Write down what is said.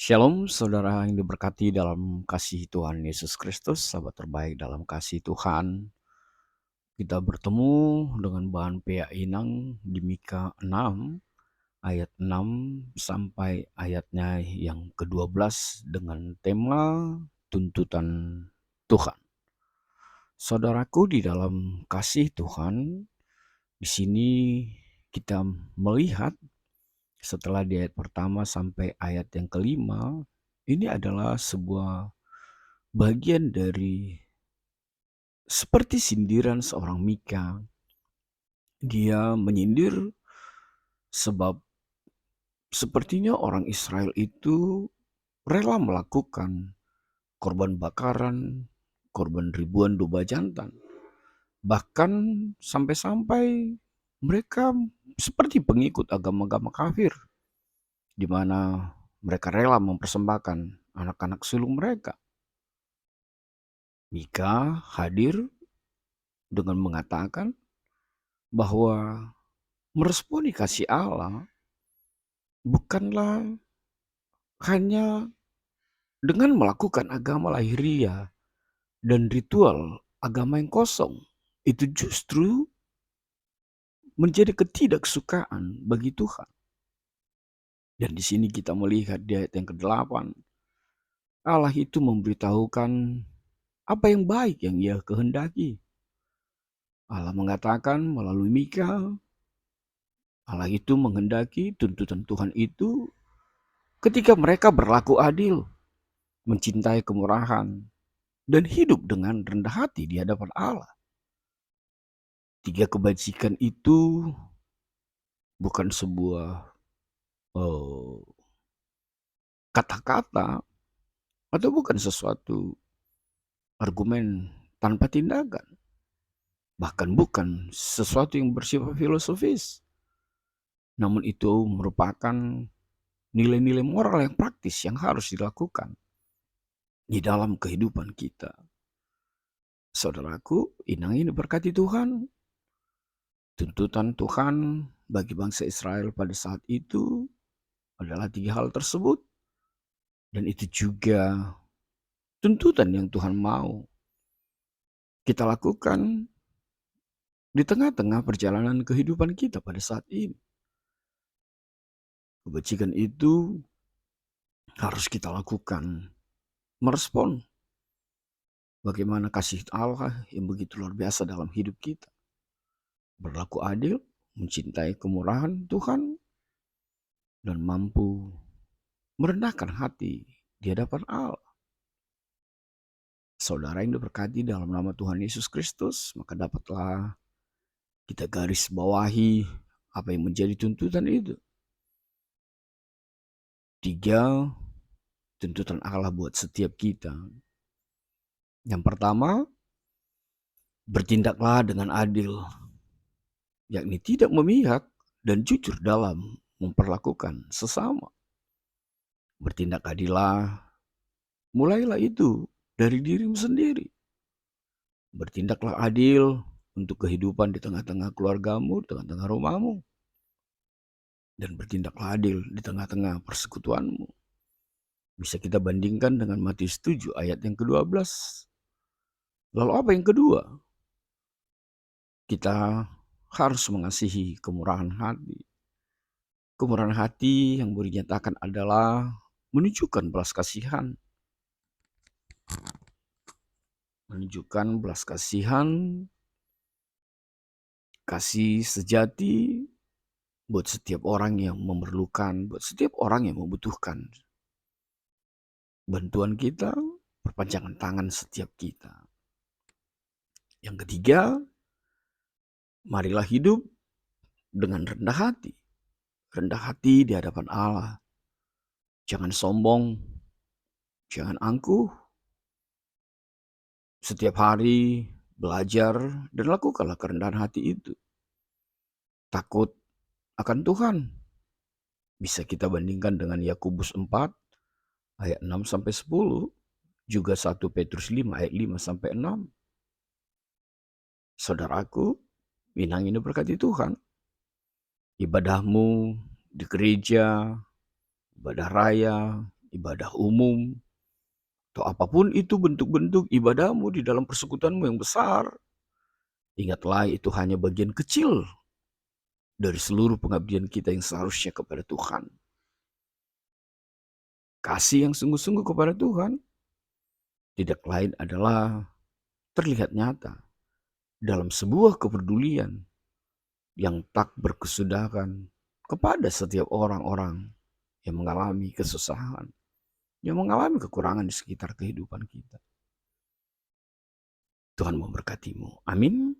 Shalom, saudara yang diberkati dalam kasih Tuhan Yesus Kristus, sahabat terbaik dalam kasih Tuhan. Kita bertemu dengan bahan Inang di Mika 6, ayat 6 sampai ayatnya yang ke-12 dengan tema tuntutan Tuhan. Saudaraku di dalam kasih Tuhan, di sini kita melihat setelah di ayat pertama sampai ayat yang kelima, ini adalah sebuah bagian dari seperti sindiran seorang Mika. Dia menyindir sebab sepertinya orang Israel itu rela melakukan korban bakaran, korban ribuan domba jantan. Bahkan sampai-sampai mereka seperti pengikut agama-agama kafir, di mana mereka rela mempersembahkan anak-anak sulung mereka. Mika hadir dengan mengatakan bahwa meresponi kasih Allah bukanlah hanya dengan melakukan agama lahiriah dan ritual agama yang kosong. Itu justru menjadi ketidaksukaan bagi Tuhan. Dan di sini kita melihat di ayat yang ke-8, Allah itu memberitahukan apa yang baik yang Ia kehendaki. Allah mengatakan melalui Mika, Allah itu menghendaki tuntutan Tuhan itu ketika mereka berlaku adil, mencintai kemurahan, dan hidup dengan rendah hati di hadapan Allah. Tiga kebajikan itu bukan sebuah kata-kata atau bukan sesuatu argumen tanpa tindakan. Bahkan bukan sesuatu yang bersifat filosofis. Namun itu merupakan nilai-nilai moral yang praktis yang harus dilakukan di dalam kehidupan kita. Saudaraku, Inang ini berkati Tuhan. Tuntutan Tuhan bagi bangsa Israel pada saat itu adalah tiga hal tersebut. Dan itu juga tuntutan yang Tuhan mau kita lakukan di tengah-tengah perjalanan kehidupan kita pada saat ini. Kebajikan itu harus kita lakukan, merespon bagaimana kasih Allah yang begitu luar biasa dalam hidup kita. Berlaku adil, mencintai kemurahan Tuhan, dan mampu merendahkan hati di hadapan Allah. Saudara yang diberkati dalam nama Tuhan Yesus Kristus, maka dapatlah kita garis bawahi apa yang menjadi tuntutan itu. 3 tuntutan Allah buat setiap kita. Yang pertama, bertindaklah dengan adil, yakni tidak memihak dan jujur dalam memperlakukan sesama. Bertindak adillah, mulailah itu dari dirimu sendiri. Bertindaklah adil untuk kehidupan di tengah-tengah keluargamu, di tengah-tengah rumahmu. Dan bertindaklah adil di tengah-tengah persekutuanmu. Bisa kita bandingkan dengan Matius 7 ayat yang ke-12. Lalu apa yang kedua? Kita harus mengasihi kemurahan hati. Kemurahan hati yang dinyatakan adalah menunjukkan belas kasihan. Menunjukkan belas kasihan, kasih sejati buat setiap orang yang memerlukan, buat setiap orang yang membutuhkan bantuan kita, perpanjangan tangan setiap kita. Yang ketiga, marilah hidup dengan rendah hati. Rendah hati di hadapan Allah. Jangan sombong, jangan angkuh. Setiap hari belajar dan lakukanlah kerendahan hati itu. Takut akan Tuhan. Bisa kita bandingkan dengan Yakobus 4 ayat 6 sampai 10, juga 1 Petrus 5 ayat 5 sampai 6. Saudaraku, Inang ini berkati Tuhan. Ibadahmu di gereja, ibadah raya ibadah umum, atau apapun itu bentuk-bentuk ibadahmu di dalam persekutuanmu yang besar, ingatlah itu hanya bagian kecil dari seluruh pengabdian kita yang seharusnya kepada Tuhan. Kasih yang sungguh-sungguh kepada Tuhan tidak lain adalah terlihat nyata dalam sebuah kepedulian yang tak berkesudahan kepada setiap orang-orang yang mengalami kesusahan, yang mengalami kekurangan di sekitar kehidupan kita. Tuhan memberkatimu. Amin.